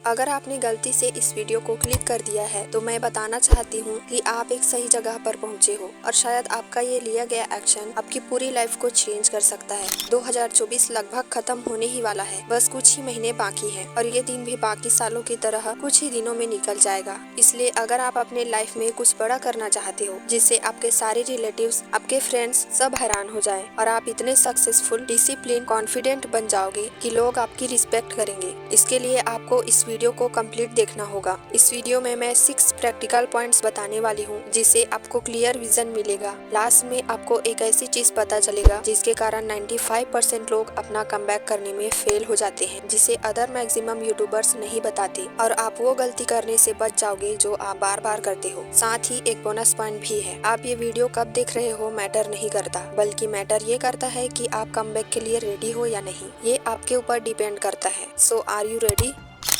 अगर आपने गलती से इस वीडियो को क्लिक कर दिया है तो मैं बताना चाहती हूँ कि आप एक सही जगह पर पहुँचे हो और शायद आपका ये लिया गया एक्शन आपकी पूरी लाइफ को चेंज कर सकता है। 2024 लगभग खत्म होने ही वाला है, बस कुछ ही महीने बाकी हैं और ये दिन भी बाकी सालों की तरह कुछ ही दिनों में निकल जाएगा। इसलिए अगर आप अपने लाइफ में कुछ बड़ा करना चाहते हो जिससे आपके सारे रिलेटिव्स, आपके फ्रेंड्स सब हैरान हो जाए और आप इतने सक्सेसफुल, डिसिप्लिन, कॉन्फिडेंट बन जाओगे कि लोग आपकी रिस्पेक्ट करेंगे, इसके लिए आपको इस वीडियो को कंप्लीट देखना होगा। इस वीडियो में मैं 6 प्रैक्टिकल पॉइंट्स बताने वाली हूँ जिससे आपको क्लियर विजन मिलेगा। लास्ट में आपको एक ऐसी चीज पता चलेगा जिसके कारण 95% लोग अपना कमबैक करने में फेल हो जाते हैं, जिसे अदर मैक्सिमम यूट्यूबर्स नहीं बताते, और आप वो गलती करने से बच जाओगे जो आप बार बार करते हो। साथ ही एक बोनस पॉइंट भी है, आप ये वीडियो कब देख रहे हो मैटर नहीं करता, बल्कि मैटर ये करता है कि आप कमबैक के लिए रेडी हो या नहीं। ये आपके ऊपर डिपेंड करता है। So are you ready?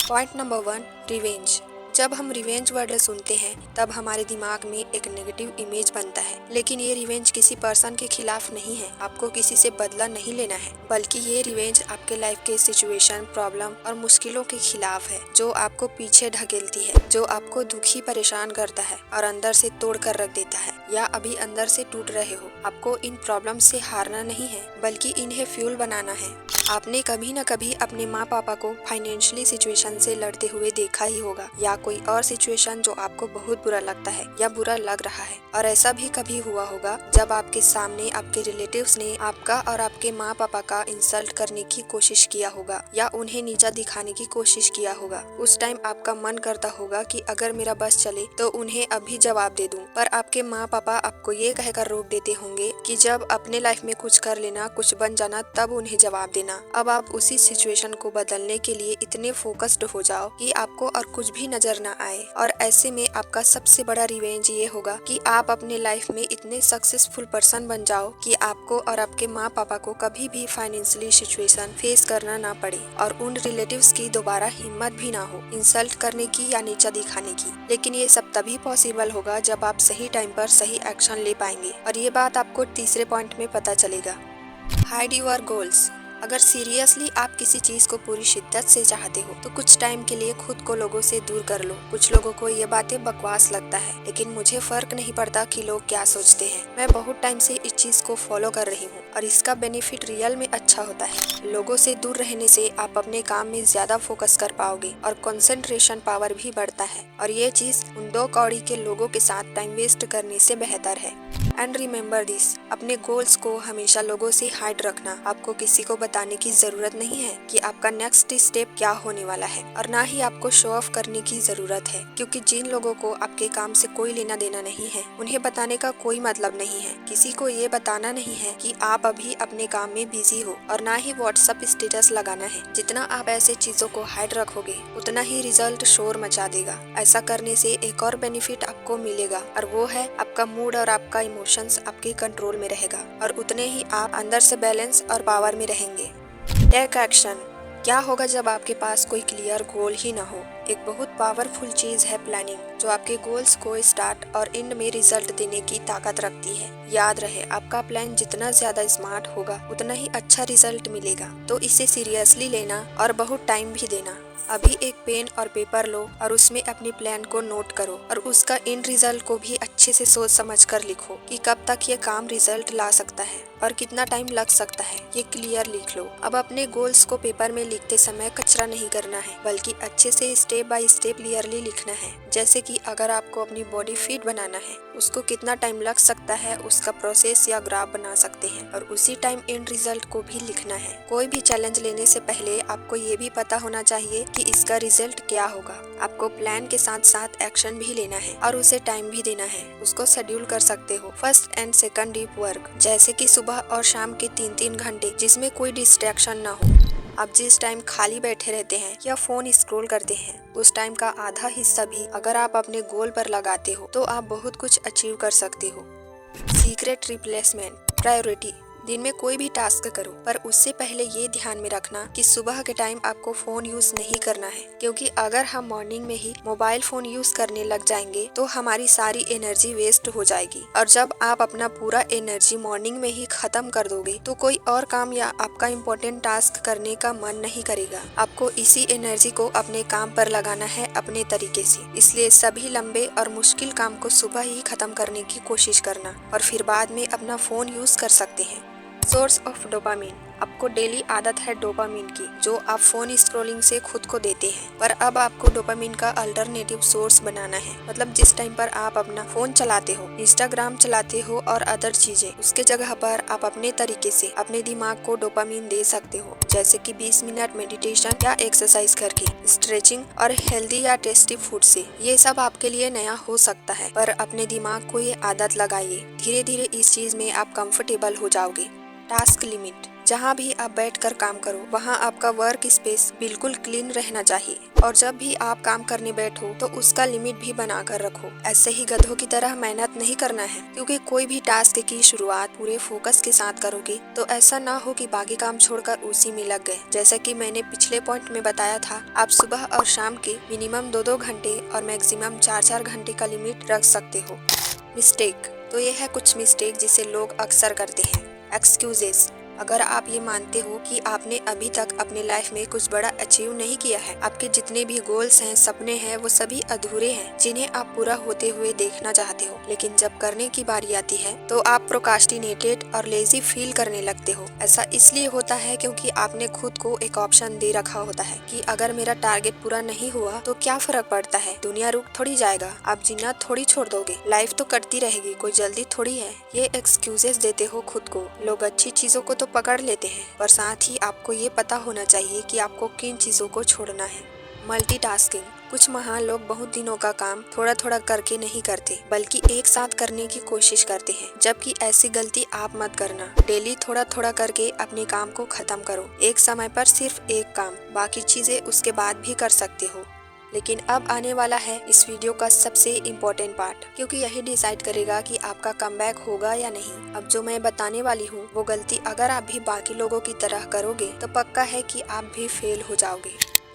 Point number 1, revenge. जब हम रिवेंज वर्ड सुनते हैं तब हमारे दिमाग में एक नेगेटिव इमेज बनता है, लेकिन ये रिवेंज किसी पर्सन के खिलाफ नहीं है। आपको किसी से बदला नहीं लेना है, बल्कि ये रिवेंज आपके लाइफ के सिचुएशन, प्रॉब्लम और मुश्किलों के खिलाफ है जो आपको पीछे ढकेलती है, जो आपको दुखी, परेशान करता है और अंदर से तोड़ कर रख देता है, या अभी अंदर से टूट रहे हो। आपको इन प्रॉब्लम से हारना नहीं है, बल्कि इन्हें फ्यूल बनाना है। आपने कभी न कभी अपने माँ पापा को फाइनेंशियली सिचुएशन से लड़ते हुए देखा ही होगा, या कोई और सिचुएशन जो आपको बहुत बुरा लगता है या बुरा लग रहा है। और ऐसा भी कभी हुआ होगा जब आपके सामने आपके रिलेटिव्स ने आपका और आपके माँ पापा का इंसल्ट करने की कोशिश किया होगा या उन्हें नीचा दिखाने की कोशिश किया होगा। उस टाइम आपका मन करता होगा कि अगर मेरा बस चले तो उन्हें अभी जवाब दे दूं, पर आपके माँ पापा आपको ये कहकर रोक देते होंगे कि जब अपने लाइफ में कुछ कर लेना, कुछ बन जाना, तब उन्हें जवाब देना। अब आप उसी सिचुएशन को बदलने के लिए इतने फोकस्ड हो जाओ कि आपको और कुछ भी नजर ना आए, और ऐसे में आपका सबसे बड़ा रिवेंज ये होगा कि आप अपने लाइफ में इतने सक्सेसफुल पर्सन बन जाओ कि आपको और आपके माँ पापा को कभी भी फाइनेंशियली सिचुएशन फेस करना ना पड़े और उन रिलेटिव्स की दोबारा हिम्मत भी ना हो इंसल्ट करने की या नीचा दिखाने की। लेकिन ये सब तभी पॉसिबल होगा जब आप सही टाइम पर सही एक्शन ले पाएंगे, और ये बात आपको तीसरे पॉइंट में पता चलेगा। Hide your goals. अगर सीरियसली आप किसी चीज को पूरी शिद्दत से चाहते हो तो कुछ टाइम के लिए खुद को लोगों से दूर कर लो। कुछ लोगों को ये बातें बकवास लगता है, लेकिन मुझे फर्क नहीं पड़ता कि लोग क्या सोचते हैं। मैं बहुत टाइम से इस चीज को फॉलो कर रही हूँ और इसका बेनिफिट रियल में अच्छा होता है। लोगों से दूर रहने से आप अपने काम में ज्यादा फोकस कर पाओगे और कंसंट्रेशन पावर भी बढ़ता है, और ये चीज उन 2 कौड़ी के लोगों के साथ टाइम वेस्ट करने से बेहतर है। एंड रिमेम्बर दिस, अपने गोल्स को हमेशा लोगों से हाइड रखना। आपको किसी को बताने की जरूरत नहीं है कि आपका नेक्स्ट स्टेप क्या होने वाला है, और ना ही आपको शो ऑफ करने की जरूरत है, क्योंकि जिन लोगों को आपके काम से कोई लेना देना नहीं है उन्हें बताने का कोई मतलब नहीं है। किसी को ये बताना नहीं है कि आप अभी अपने काम में बिजी हो, और ना ही व्हाट्सएप स्टेटस लगाना है। जितना आप ऐसे चीजों को हाइड रखोगे उतना ही रिजल्ट शोर मचा देगा। ऐसा करने से एक और बेनिफिट आपको मिलेगा, और वो है आपका मूड और आपका इमोशंस आपके कंट्रोल में रहेगा, और उतने ही आप अंदर से बैलेंस और पावर में रहेंगे। Take action. क्या होगा जब आपके पास कोई क्लियर गोल ही ना हो? एक बहुत पावरफुल चीज है प्लानिंग, जो आपके गोल्स को स्टार्ट और एंड में रिजल्ट देने की ताकत रखती है। याद रहे, आपका प्लान जितना ज्यादा स्मार्ट होगा उतना ही अच्छा रिजल्ट मिलेगा। तो इसे सीरियसली लेना और बहुत टाइम भी देना। अभी एक पेन और पेपर लो और उसमें अपने प्लान को नोट करो, और उसका एंड रिजल्ट को भी अच्छे से सोच समझ कर लिखो कि कब तक ये काम रिजल्ट ला सकता है और कितना टाइम लग सकता है। ये क्लियर लिख लो। अब अपने गोल्स को पेपर में लिखते समय कचरा नहीं करना है, बल्कि अच्छे से स्टेप बाय स्टेप क्लियरली लिखना है। जैसे कि अगर आपको अपनी बॉडी फिट बनाना है, उसको कितना टाइम लग सकता है उसका प्रोसेस या ग्राफ बना सकते हैं, और उसी टाइम एंड रिजल्ट को भी लिखना है। कोई भी चैलेंज लेने से पहले आपको ये भी पता होना चाहिए कि इसका रिजल्ट क्या होगा। आपको प्लान के साथ साथ एक्शन भी लेना है और उसे टाइम भी देना है। उसको शेड्यूल कर सकते हो first and second deep work, जैसे कि सुबह और शाम के 3-3 घंटे जिसमें कोई डिस्ट्रैक्शन ना हो। आप जिस टाइम खाली बैठे रहते हैं या फोन स्क्रॉल करते हैं, उस टाइम का आधा हिस्सा भी अगर आप अपने गोल पर लगाते हो तो आप बहुत कुछ अचीव कर सकते हो। Secret replacement priority. दिन में कोई भी टास्क करो, पर उससे पहले ये ध्यान में रखना कि सुबह के टाइम आपको फोन यूज नहीं करना है, क्योंकि अगर हम मॉर्निंग में ही मोबाइल फोन यूज करने लग जाएंगे तो हमारी सारी एनर्जी वेस्ट हो जाएगी। और जब आप अपना पूरा एनर्जी मॉर्निंग में ही खत्म कर दोगे तो कोई और काम या आपका इम्पोर्टेंट टास्क करने का मन नहीं करेगा। आपको इसी एनर्जी को अपने काम पर लगाना है अपने तरीके से। इसलिए सभी लंबे और मुश्किल काम को सुबह ही खत्म करने की कोशिश करना और फिर बाद में अपना फोन यूज कर सकते हैं। Source of dopamine. आपको डेली आदत है डोपामिन की, जो आप फोन स्क्रॉलिंग से खुद को देते हैं, पर अब आपको डोपामिन का अल्टरनेटिव सोर्स बनाना है। मतलब जिस टाइम पर आप अपना फोन चलाते हो, इंस्टाग्राम चलाते हो और अदर चीजें, उसके जगह पर आप अपने तरीके से अपने दिमाग को डोपामिन दे सकते हो, जैसे कि 20 मिनट मेडिटेशन या एक्सरसाइज करके, स्ट्रेचिंग और हेल्दी या टेस्टी फूड से। ये सब आपके लिए नया हो सकता है, पर अपने दिमाग को ये आदत लगाइए। धीरे धीरे इस चीज में आप कंफर्टेबल हो जाओगे। Task limit. जहाँ भी आप बैठकर काम करो वहाँ आपका वर्क स्पेस बिल्कुल क्लीन रहना चाहिए, और जब भी आप काम करने बैठो तो उसका लिमिट भी बना कर रखो। ऐसे ही गधों की तरह मेहनत नहीं करना है, क्योंकि कोई भी टास्क की शुरुआत पूरे फोकस के साथ करोगे तो ऐसा ना हो कि बाकी काम छोड़कर उसी में लग गए। जैसे कि मैंने पिछले पॉइंट में बताया था, आप सुबह और शाम के मिनिमम 2-2 घंटे और मैक्सिमम 4-4 घंटे का लिमिट रख सकते हो। मिस्टेक। तो ये है कुछ मिस्टेक जिसे लोग अक्सर करते हैं। एक्सक्यूजेस। अगर आप ये मानते हो कि आपने अभी तक अपने लाइफ में कुछ बड़ा अचीव नहीं किया है, आपके जितने भी गोल्स हैं, सपने हैं, वो सभी अधूरे हैं जिन्हें आप पूरा होते हुए देखना चाहते हो, लेकिन जब करने की बारी आती है तो आप प्रोकास्टिनेटेड और लेजी फील करने लगते हो। ऐसा इसलिए होता है क्योंकि आपने खुद को एक ऑप्शन दे रखा होता है कि अगर मेरा टारगेट पूरा नहीं हुआ तो क्या फर्क पड़ता है, दुनिया रुक थोड़ी जाएगा, आप जीना थोड़ी छोड़ दोगे, लाइफ तो कटती रहेगी, कोई जल्दी थोड़ी है। ये एक्सक्यूजेस देते हो खुद को। लोग अच्छी चीजों को तो पकड़ लेते हैं, पर साथ ही आपको ये पता होना चाहिए कि आपको किन चीजों को छोड़ना है। मल्टीटास्किंग। कुछ महान लोग बहुत दिनों का काम थोड़ा थोड़ा करके नहीं करते, बल्कि एक साथ करने की कोशिश करते हैं, जबकि ऐसी गलती आप मत करना। डेली थोड़ा थोड़ा करके अपने काम को खत्म करो। एक समय पर सिर्फ एक काम, बाकी चीजें उसके बाद भी कर सकते हो। लेकिन अब आने वाला है इस वीडियो का सबसे इम्पोर्टेंट पार्ट, क्योंकि यही डिसाइड करेगा कि आपका कमबैक होगा या नहीं। अब जो मैं बताने वाली हूँ वो गलती अगर आप भी बाकी लोगों की तरह करोगे तो पक्का है कि आप भी फेल हो जाओगे।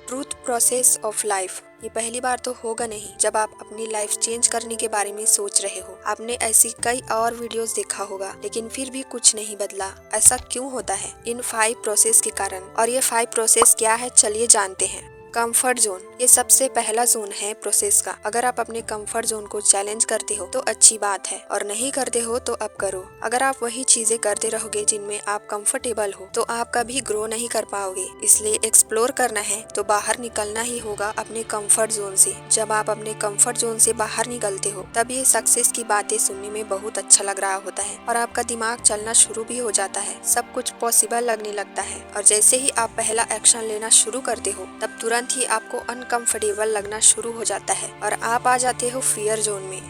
Truth process of life. ये पहली बार तो होगा नहीं जब आप अपनी लाइफ चेंज करने के बारे में सोच रहे हो। आपने ऐसी कई और वीडियोस देखा होगा, लेकिन फिर भी कुछ नहीं बदला। ऐसा क्यों होता है? इन 5 प्रोसेस के कारण। और ये 5 प्रोसेस क्या है, चलिए जानते हैं। Comfort zone. ये सबसे पहला जोन है प्रोसेस का। अगर आप अपने कंफर्ट जोन को चैलेंज करते हो तो अच्छी बात है, और नहीं करते हो तो अब करो। अगर आप वही चीजें करते रहोगे जिनमें आप कंफर्टेबल हो तो आप कभी ग्रो नहीं कर पाओगे। इसलिए एक्सप्लोर करना है तो बाहर निकलना ही होगा अपने कंफर्ट जोन से। जब आप अपने कंफर्ट जोन से बाहर निकलते हो तब ये सक्सेस की बातें सुनने में बहुत अच्छा लग रहा होता है, और आपका दिमाग चलना शुरू भी हो जाता है। सब कुछ पॉसिबल लगने लगता है, और जैसे ही आप पहला एक्शन लेना शुरू करते हो तब तुरंत ही आपको अनकंफर्टेबल लगना शुरू हो जाता है और आप आ जाते हो फियर जोन में।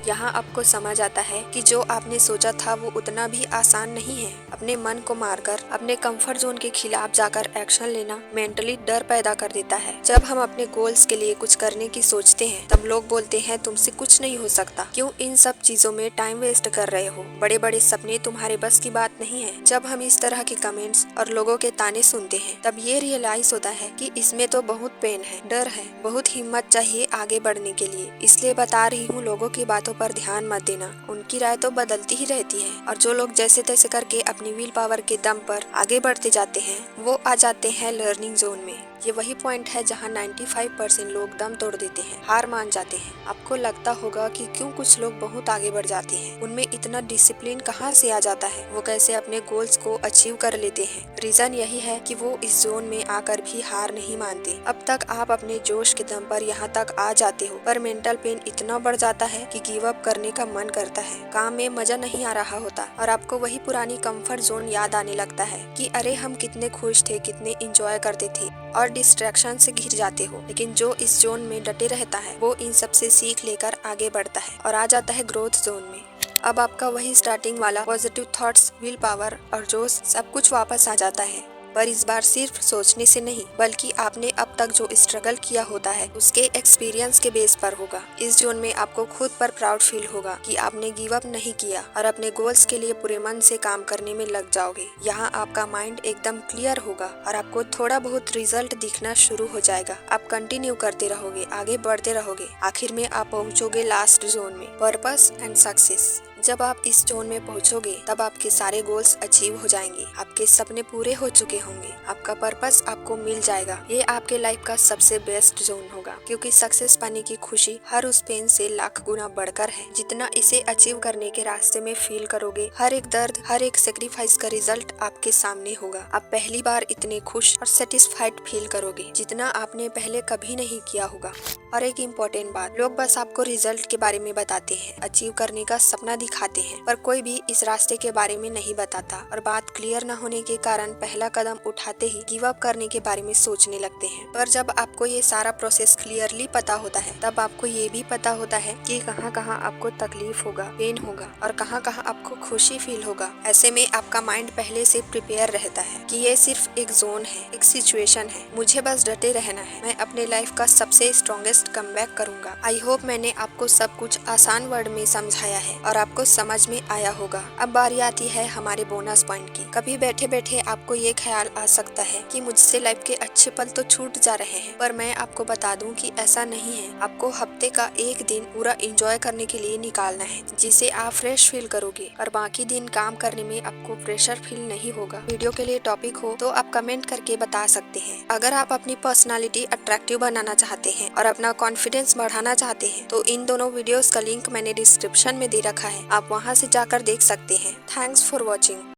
यहाँ आपको समझ आता है कि जो आपने सोचा था वो उतना भी आसान नहीं है। अपने मन को मारकर अपने कंफर्ट जोन के खिलाफ जाकर एक्शन लेना मेंटली डर पैदा कर देता है। जब हम अपने गोल्स के लिए कुछ करने की सोचते हैं तब लोग बोलते हैं तुमसे कुछ नहीं हो सकता, क्यों इन सब चीजों में टाइम वेस्ट कर रहे हो, बड़े बड़े सपने तुम्हारे बस की बात नहीं है। जब हम इस तरह के कमेंट्स और लोगों के ताने सुनते हैं तब ये रियलाइज होता है कि इसमें तो बहुत पेन है, डर है, बहुत हिम्मत चाहिए आगे बढ़ने के लिए। इसलिए बता रही हूँ, लोगों की बातों पर ध्यान मत देना, उनकी राय तो बदलती ही रहती है, और जो लोग जैसे तैसे करके अपनी विल पावर के दम पर आगे बढ़ते जाते हैं वो आ जाते हैं लर्निंग जोन में। ये वही पॉइंट है जहाँ 95% लोग दम तोड़ देते हैं, हार मान जाते हैं। आपको लगता होगा कि क्यों कुछ लोग बहुत आगे बढ़ जाते हैं, उनमें इतना डिसिप्लिन कहाँ से आ जाता है, वो कैसे अपने गोल्स को अचीव कर लेते हैं। रीजन यही है कि वो इस जोन में आकर भी हार नहीं मानते। अब तक आप अपने जोश के दम पर यहाँ तक आ जाते हो, पर मेंटल पेन इतना बढ़ जाता है कि गिव अप करने का मन करता है। काम में मजा नहीं आ रहा होता और आपको वही पुरानी कंफर्ट जोन याद आने लगता है कि अरे हम कितने खुश थे, कितने एंजॉय करते थे, और डिस्ट्रैक्शन से घिर जाते हो। लेकिन जो इस जोन में डटे रहता है वो इन सब से सीख लेकर आगे बढ़ता है और आ जाता है ग्रोथ जोन में। अब आपका वही स्टार्टिंग वाला पॉजिटिव थॉट्स, विल पावर और जोश सब कुछ वापस आ जाता है। पर इस बार सिर्फ सोचने से नहीं बल्कि आपने अब तक जो स्ट्रगल किया होता है उसके एक्सपीरियंस के बेस पर होगा। इस जोन में आपको खुद पर प्राउड फील होगा कि आपने गिव अप नहीं किया और अपने गोल्स के लिए पूरे मन से काम करने में लग जाओगे। यहाँ आपका माइंड एकदम क्लियर होगा और आपको थोड़ा बहुत रिजल्ट दिखना शुरू हो जाएगा। आप कंटिन्यू करते रहोगे, आगे बढ़ते रहोगे, आखिर में आप पहुँचोगे लास्ट जोन में, पर्पस एंड सक्सेस। जब आप इस जोन में पहुंचोगे तब आपके सारे गोल्स अचीव हो जाएंगे, आपके सपने पूरे हो चुके होंगे, आपका पर्पस आपको मिल जाएगा। ये आपके लाइफ का सबसे बेस्ट जोन होगा क्योंकि सक्सेस पाने की खुशी हर उस पेन से लाख गुना बढ़कर है जितना इसे अचीव करने के रास्ते में फील करोगे। हर एक दर्द, हर एक सेक्रीफाइस का रिजल्ट आपके सामने होगा। आप पहली बार इतने खुश और सेटिस्फाइड फील करोगे जितना आपने पहले कभी नहीं किया होगा। और एक इम्पोर्टेंट बात, लोग बस आपको रिजल्ट के बारे में बताते हैं, अचीव करने का सपना दिखाते हैं, पर कोई भी इस रास्ते के बारे में नहीं बताता और बात क्लियर न होने के कारण पहला कदम उठाते ही गिव अप करने के बारे में सोचने लगते हैं। पर जब आपको ये सारा प्रोसेस क्लियरली पता होता है तब आपको ये भी पता होता है कि कहाँ कहाँ आपको तकलीफ होगा, पेन होगा और कहाँ कहाँ आपको खुशी फील होगा। ऐसे में आपका माइंड पहले से प्रिपेयर रहता है कि ये सिर्फ एक जोन है, एक सिचुएशन है, मुझे बस डटे रहना है, मैं अपने लाइफ का सबसे स्ट्रॉन्गेस्ट कमबैक करूंगा। आई होप मैंने आपको सब कुछ आसान वर्ड में समझाया है और आपको समझ में आया होगा। अब बारी आती है हमारे बोनस पॉइंट की। कभी बैठे बैठे आपको ये ख्याल आ सकता है कि मुझसे लाइफ के अच्छे पल तो छूट जा रहे हैं, पर मैं आपको बता दूं कि ऐसा नहीं है। आपको हफ्ते का एक दिन पूरा एंजॉय करने के लिए निकालना है जिसे आप फ्रेश फील करोगे और बाकी दिन काम करने में आपको प्रेशर फील नहीं होगा। वीडियो के लिए टॉपिक हो तो आप कमेंट करके बता सकते हैं। अगर आप अपनी पर्सनालिटी अट्रैक्टिव बनाना चाहते हैं और अपना कॉन्फिडेंस बढ़ाना चाहते हैं तो इन दोनों वीडियोस का लिंक मैंने डिस्क्रिप्शन में दे रखा है, आप वहां से जाकर देख सकते हैं। Thanks for watching.